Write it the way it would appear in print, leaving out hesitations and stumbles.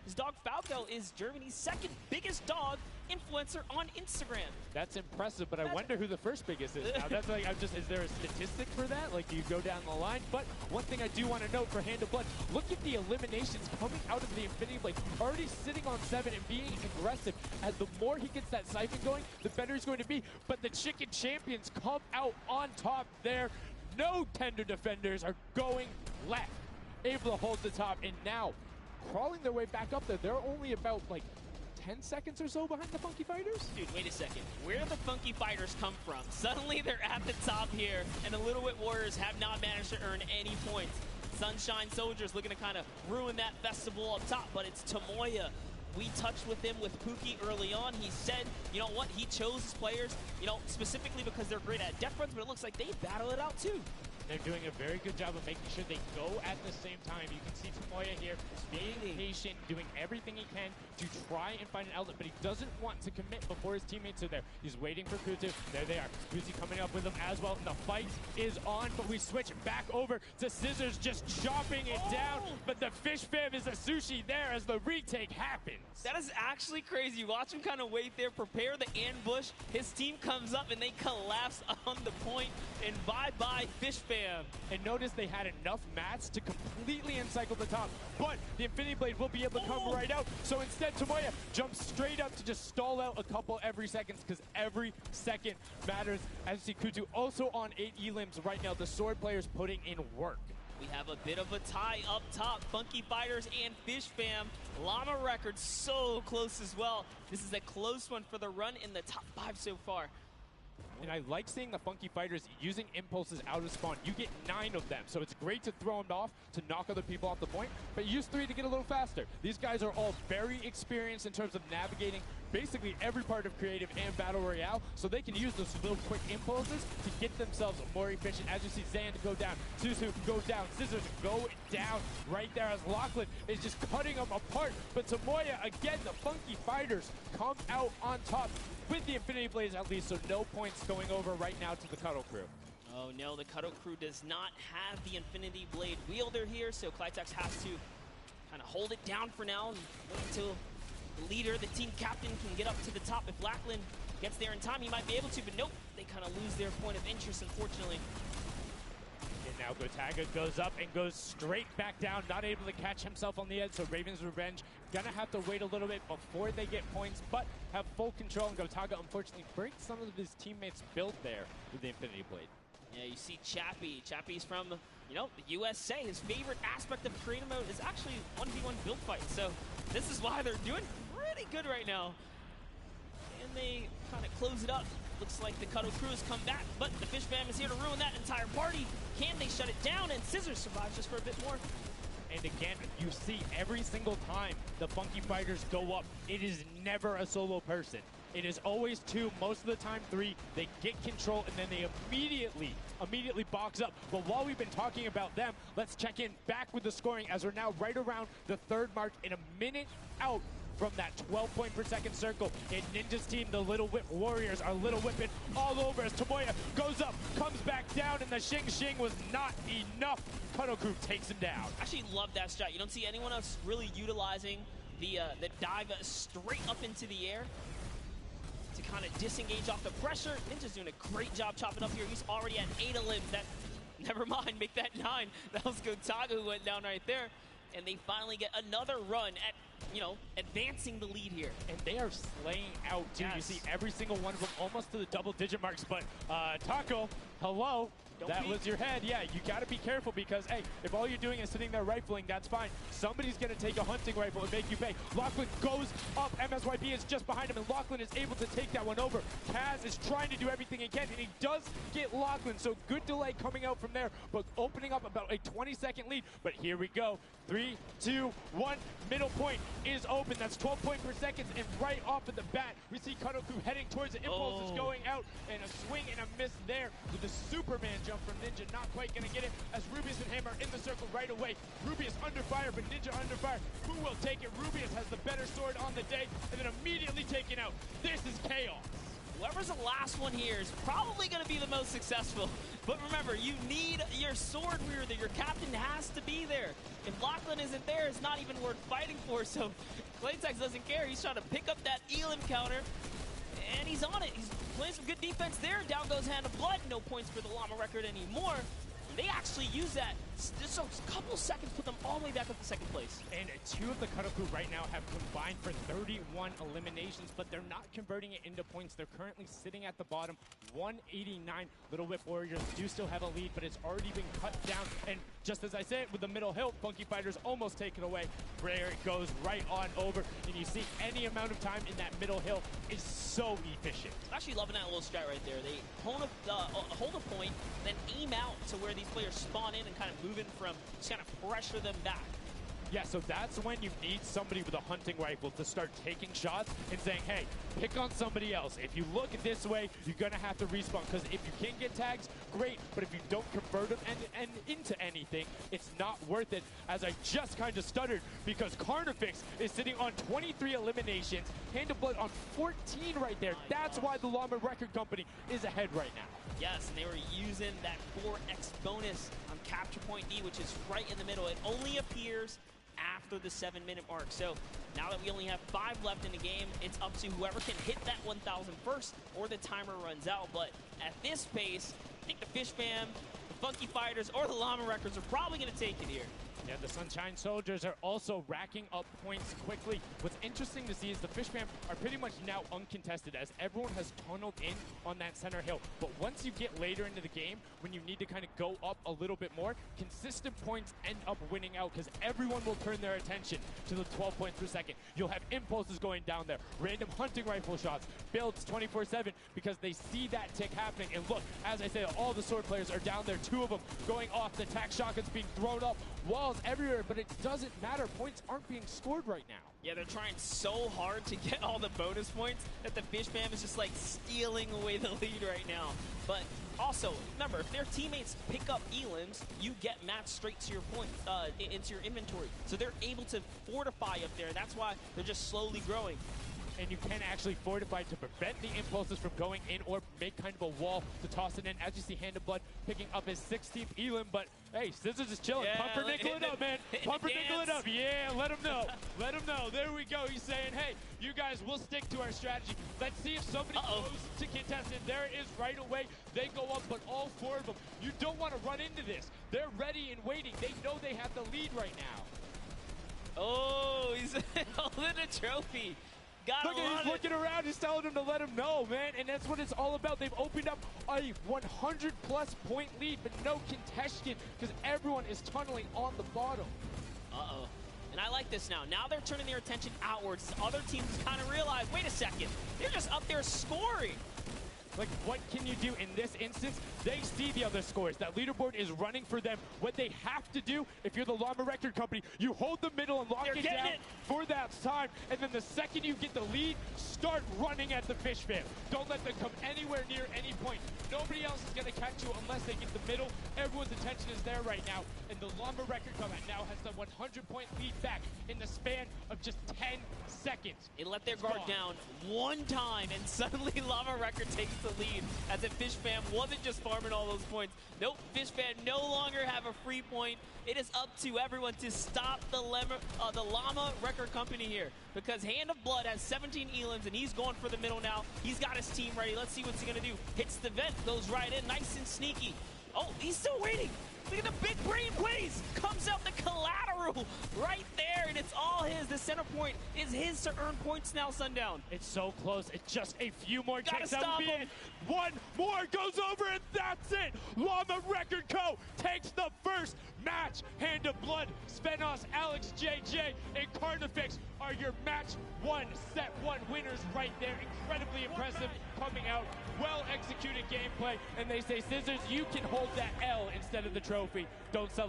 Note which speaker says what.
Speaker 1: His dog Falco is Germany's second biggest dog influencer on Instagram.
Speaker 2: That's impressive, but I wonder who the first biggest is now. That's like, is there a statistic for that? Like, do you go down the line? But one thing I do want to note for Hand of Blood, look at the eliminations coming out of the Infinity Blade. Already sitting on 7 and being aggressive. As the more he gets that siphon going, the better he's going to be. But the Chicken Champions come out on top there. No tender defenders are going left. Able to hold the top, and now crawling their way back up there. They're only about like 10 seconds or so behind the Funky Fighters?
Speaker 1: Dude, wait a second. Where do the Funky Fighters come from? Suddenly they're at the top here, and the Little Wit Warriors have not managed to earn any points. Sunshine Soldiers looking to kind of ruin that festival up top, but it's Tomoya. We touched with him with Pookie early on. He said, you know what, he chose his players, you know, specifically because they're great at depth runs, but it looks like they battle it out too.
Speaker 2: They're doing a very good job of making sure they go at the same time. You can see Tomoya here being patient, doing everything he can to try and find an outlet, but he doesn't want to commit before his teammates are there. He's waiting for Kuzu. There they are. Kuzu coming up with him as well. And the fight is on, but we switch back over to Scissors just chopping it down. But the Fish Fam is a sushi there as the retake happens.
Speaker 1: That is actually crazy. Watch him kind of wait there, prepare the ambush. His team comes up and they collapse on the point. And bye-bye Fish Fam.
Speaker 2: And notice they had enough mats to completely encircle the top, but the Infinity Blade will be able to come right out. So instead, Tomoya jumps straight up to just stall out a couple every second, because every second matters. As you see, Kuzu also on 8 elims right now. The sword players putting in work.
Speaker 1: We have a bit of a tie up top. Funky Fighters and Fish Fam. Llama Records so close as well. This is a close one for the run in the top 5 so far.
Speaker 2: And I like seeing the Funky Fighters using impulses out of spawn. You get 9 of them, so it's great to throw them off to knock other people off the point, but use 3 to get a little faster. These guys are all very experienced in terms of navigating basically every part of creative and battle royale, so they can use those little quick impulses to get themselves more efficient. As you see Zand go down, Suzu go down, Scissors go down right there as Lachlan is just cutting them apart. But Tomoya, again, the Funky Fighters come out on top with the Infinity Blades at least, so no points going over right now to the Cuddle Crew.
Speaker 1: Oh no, the Cuddle Crew does not have the Infinity Blade wielder here, so Clitex has to kind of hold it down for now and wait until the leader, the team captain, can get up to the top. If Lachlan gets there in time, he might be able to, but nope, they kind of lose their point of interest, unfortunately.
Speaker 2: And now Gotaga goes up and goes straight back down, not able to catch himself on the edge, so Raven's Revenge gonna have to wait a little bit before they get points, but have full control, and Gotaga unfortunately breaks some of his teammates' build there with the Infinity Blade.
Speaker 1: Yeah, you see Chappie. Chappie's from, you know, the USA. His favorite aspect of creative mode is actually 1v1 build fights, so this is why they're doing pretty good right now. And they kind of close it up. Looks like the Cuddle Crew has come back, but the Fish Fam is here to ruin that entire party. Can they shut it down? And Scissors survives just for a bit more.
Speaker 2: And again, you see every single time the Funky Fighters go up, it is never a solo person. It is always 2, most of the time 3. They get control and then they immediately box up. But while we've been talking about them, let's check in back with the scoring as we're now right around the 3rd mark and a minute out from that 12 point per second circle. And Ninja's team, the Little Whip Warriors, are Little Whipping all over as Tomoya goes up, comes back down, and the Shing Shing was not enough. Cuddle Crew takes him down.
Speaker 1: I actually love that strat. You don't see anyone else really utilizing the dive straight up into the air to kind of disengage off the pressure. Ninja's doing a great job chopping up here. He's already at 8 elims. That, never mind, make that 9. That was Gotaga who went down right there. And they finally get another run at, you know, advancing the lead here.
Speaker 2: And they are slaying out, too.
Speaker 1: Yes.
Speaker 2: You see every single one of them almost to the double-digit marks. But Taco, hello. That was your head. Yeah, you got to be careful because, hey, if all you're doing is sitting there rifling, that's fine. Somebody's going to take a hunting rifle and make you pay. Lachlan goes up. MSYB is just behind him, and Lachlan is able to take that one over. Kaz is trying to do everything he can, and he does get Lachlan, so good delay coming out from there, but opening up about a 20-second lead. But here we go. 3, 2, 1. Middle point is open. That's 12 point per second, and right off of the bat, we see Cuddle Crew heading towards it. Impulse is going out, and a swing and a miss there with the Superman jump from Ninja. Not quite going to get it as Rubius and Hammer in the circle right away. Rubius under fire, but Ninja under fire. Who will take it? Rubius has the better sword on the day, and then immediately taken out. This is chaos.
Speaker 1: Whoever's the last one here is probably going to be the most successful. But remember, you need your sword wielder. Your captain has to be there. If Lachlan isn't there, it's not even worth fighting for. So Claytex doesn't care. He's trying to pick up that Elim counter, and he's on it. He's playing some good defense there. Down goes Hand of Blood. No points for the Llama record anymore. They actually use that. Just a couple seconds put them all the way back up to second place.
Speaker 2: And two of the Karaku right now have combined for 31 eliminations, but they're not converting it into points. They're currently sitting at the bottom, 189. Little Whip Warriors do still have a lead, but it's already been cut down. And just as I said, with the middle hill, Funky Fighters almost taken away. Rare goes right on over, and you see any amount of time in that middle hill is so efficient.
Speaker 1: I'm actually loving that little strat right there. They hold a point, then aim out to where these players spawn in and kind of move in from, just kind of pressure them back.
Speaker 2: Yeah, so that's when you need somebody with a hunting rifle to start taking shots and saying, hey, pick on somebody else. If you look this way, you're going to have to respawn, because if you can get tags, great, but if you don't convert them and into anything, it's not worth it. As I just kind of stuttered, because Carnifex is sitting on 23 eliminations, Hand of Blood on 14 right there. That's why the Llama Record Company is ahead right now.
Speaker 1: Yes, and they were using that 4x bonus on Capture Point D, which is right in the middle. It only appears after the 7-minute mark. So now that we only have 5 left in the game, it's up to whoever can hit that 1,000 first or the timer runs out. But at this pace, I think the Fish Fam, the Funky Fighters, or the Llama Records are probably going to take it here.
Speaker 2: Yeah, the Sunshine Soldiers are also racking up points quickly. What's interesting to see is the Fish Fam are pretty much now uncontested, as everyone has tunneled in on that center hill. But once you get later into the game, when you need to kind of go up a little bit more, consistent points end up winning out, because everyone will turn their attention to the 12 points per second. You'll have impulses going down there, random hunting rifle shots, builds 24/7, because they see that tick happening. And look, as I said, all the sword players are down there, 2 of them going off, the tac shotguns being thrown up, walls everywhere, but it doesn't matter. Points aren't being scored right now.
Speaker 1: Yeah, they're trying so hard to get all the bonus points that the Fish Fam is just like stealing away the lead right now. But also, remember, if their teammates pick up Elims, you get matched straight to your point, into your inventory. So they're able to fortify up there. That's why they're just slowly growing.
Speaker 2: And you can actually fortify to prevent the impulses from going in, or make kind of a wall to toss it in. As you see, Hand of Blood picking up his 16th Elim, but hey, Scissors is chilling.
Speaker 1: Yeah,
Speaker 2: Pumpernickel it up, man. Pumpernickel it up. Yeah, let him know. Let him know. There we go. He's saying, hey, you guys, we'll stick to our strategy. Let's see if somebody goes to contestant. There it is right away. They go up, but all 4 of them. You don't want to run into this. They're ready and waiting. They know they have the lead right now.
Speaker 1: Oh, he's holding a trophy.
Speaker 2: Look, he's looking around, he's telling him to let him know, man, and that's what it's all about. They've opened up a 100-plus point lead, but no contention, because everyone is tunneling on the bottom.
Speaker 1: Uh-oh. And I like this now. Now they're turning their attention outwards. Other teams kind of realize, wait a second, they're just up there scoring.
Speaker 2: Like, what can you do in this instance? They see the other scores. That leaderboard is running for them. What they have to do, if you're the Llama Record Company, you hold the middle and lock it down for that time. And then the second you get the lead, start running at the Fish Fam. Don't let them come anywhere near any point. Nobody else is going to catch you unless they get the middle. Everyone's attention is there right now. And the Llama Record Company now has the 100-point lead back in the span of just 10 seconds.
Speaker 1: It let their guard down one time, and suddenly Llama Record takes the lead, as if Fish Fam wasn't just farming all those points. Nope, Fish Fam no longer have a free point. It is up to everyone to stop the Llama Record Company here, because Hand of Blood has 17 Elims, and he's going for the middle now. He's got his team ready. Let's see what's he going to do. Hits the vent, goes right in, nice and sneaky. Oh, he's still waiting. Look at the big brain plays. Comes out the collateral right there, and it's all his. The center point is his to earn points now, Sundown.
Speaker 2: It's so close. It's just a few more checks.
Speaker 1: That would be it.
Speaker 2: One more goes over, and that's it. Llama Record Co. takes the first match. Hand of Blood, Spenos, Alex JJ, and Carnifex are your match 1, set 1 winners right there. Incredibly impressive coming out. Well executed gameplay, and they say, Scissors, you can hold that L instead of the trophy. Don't sell